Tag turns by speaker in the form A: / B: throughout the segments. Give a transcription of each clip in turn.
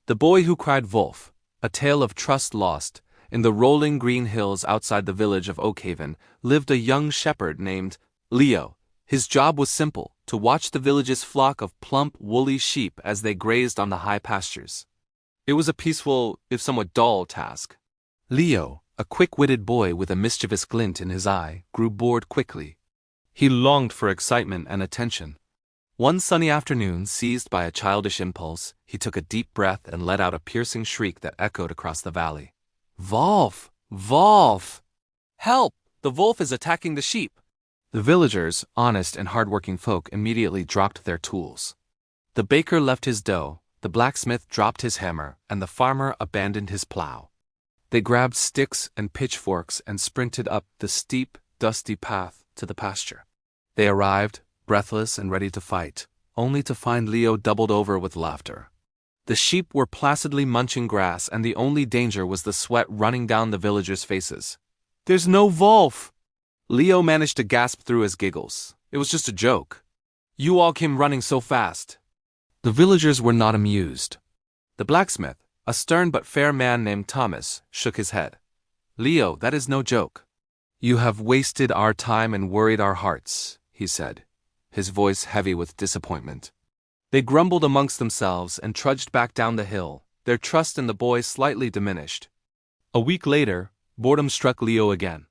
A: The Boy Who Cried Wolf, a tale of trust lost. In the rolling green hills outside the village of Oakhaven lived a young shepherd named Leo. His job was simple, to watch the village's flock of plump, woolly sheep as they grazed on the high pastures. It was a peaceful, if somewhat dull, task. Leo, a quick-witted boy with a mischievous glint in his eye, grew bored quickly. He longed for excitement and attention. One sunny afternoon, seized by a childish impulse, he took a deep breath and let out a piercing shriek that echoed across the valley. "Wolf! Wolf! Help! The wolf is attacking the sheep!" The villagers, honest and hardworking folk, immediately dropped their tools. The baker left his dough, the blacksmith dropped his hammer, and the farmer abandoned his plow. They grabbed sticks and pitchforks and sprinted up the steep, dusty path to the pasture. They arrived, breathless and ready to fight, only to find Leo doubled over with laughter. The sheep were placidly munching grass, and the only danger was the sweat running down the villagers' faces. "There's no wolf!" Leo managed to gasp through his giggles. "It was just a joke. You all came running so fast." The villagers were not amused. The blacksmith, a stern but fair man named Thomas, shook his head. "Leo, that is no joke. You have wasted our time and worried our hearts," he said, his voice heavy with disappointment. They grumbled amongst themselves and trudged back down the hill, their trust in the boy slightly diminished. A week later, boredom struck Leo again.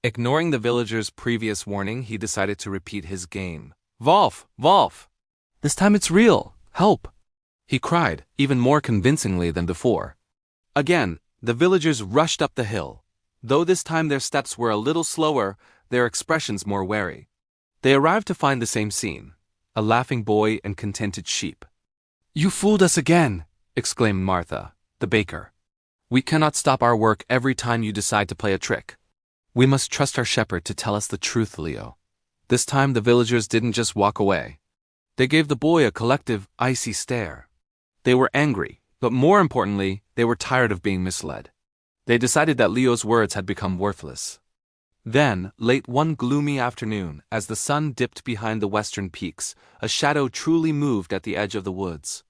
A: Ignoring the villagers' previous warning, he decided to repeat his game. "Wolf! Wolf! This time it's real! Help!" he cried, even more convincingly than before. Again, the villagers rushed up the hill. Though this time their steps were a little slower, their expressions more wary. They arrived to find the same scene, a laughing boy and contented sheep. "You fooled us again!" exclaimed Martha, the baker. "We cannot stop our work every time you decide to play a trick. We must trust our shepherd to tell us the truth, Leo." This time the villagers didn't just walk away. They gave the boy a collective, icy stare. They were angry, but more importantly, they were tired of being misled. They decided that Leo's words had become worthless. Then, late one gloomy afternoon, as the sun dipped behind the western peaks, a shadow truly moved at the edge of the woods.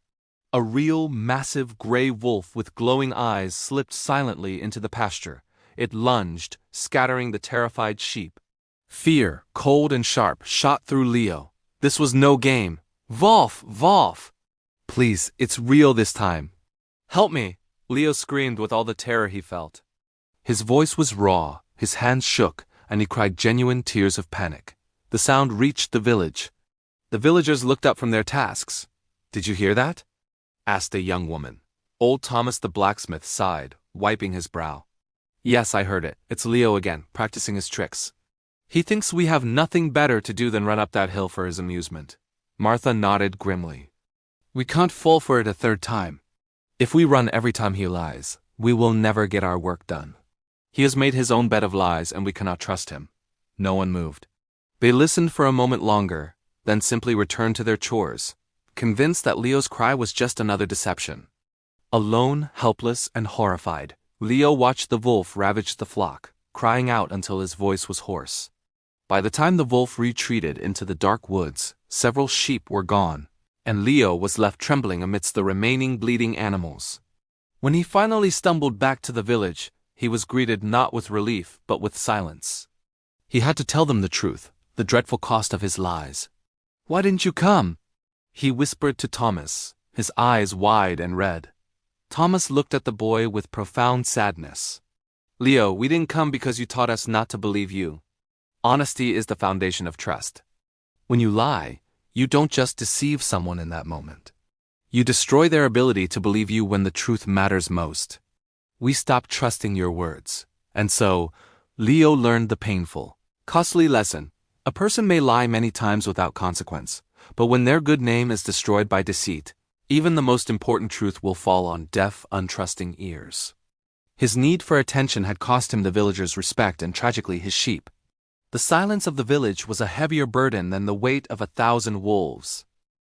A: A real, massive gray wolf with glowing eyes slipped silently into the pasture. It lunged, scattering the terrified sheep. Fear, cold and sharp, shot through Leo. This was no game. "Wolf! Wolf! Please, it's real this time. Help me!" Leo screamed with all the terror he felt. His voice was raw, his hands shook, and he cried genuine tears of panic. The sound reached the village. The villagers looked up from their tasks. "Did you hear that?" asked a young woman. Old Thomas the blacksmith sighed, wiping his brow. "Yes, I heard it. It's Leo again, practicing his tricks. He thinks we have nothing better to do than run up that hill for his amusement." Martha nodded grimly. "We can't fall for it a third time. If we run every time he lies, we will never get our work done. He has made his own bed of lies and we cannot trust him." No one moved. They listened for a moment longer, then simply returned to their chores, convinced that Leo's cry was just another deception. Alone, helpless, and horrified, Leo watched the wolf ravage the flock, crying out until his voice was hoarse. By the time the wolf retreated into the dark woods, several sheep were gone, and Leo was left trembling amidst the remaining bleeding animals. When he finally stumbled back to the village, he was greeted not with relief but with silence. He had to tell them the truth, the dreadful cost of his lies. "Why didn't you come?" he whispered to Thomas, his eyes wide and red. Thomas looked at the boy with profound sadness. "Leo, we didn't come because you taught us not to believe you. Honesty is the foundation of trust. When you lie, you don't just deceive someone in that moment. You destroy their ability to believe you when the truth matters most. We stopped trusting your words." And so, Leo learned the painful, costly lesson. A person may lie many times without consequence, but when their good name is destroyed by deceit, even the most important truth will fall on deaf, untrusting ears. His need for attention had cost him the villagers' respect and tragically his sheep. The silence of the village was a heavier burden than the weight of 1,000 wolves.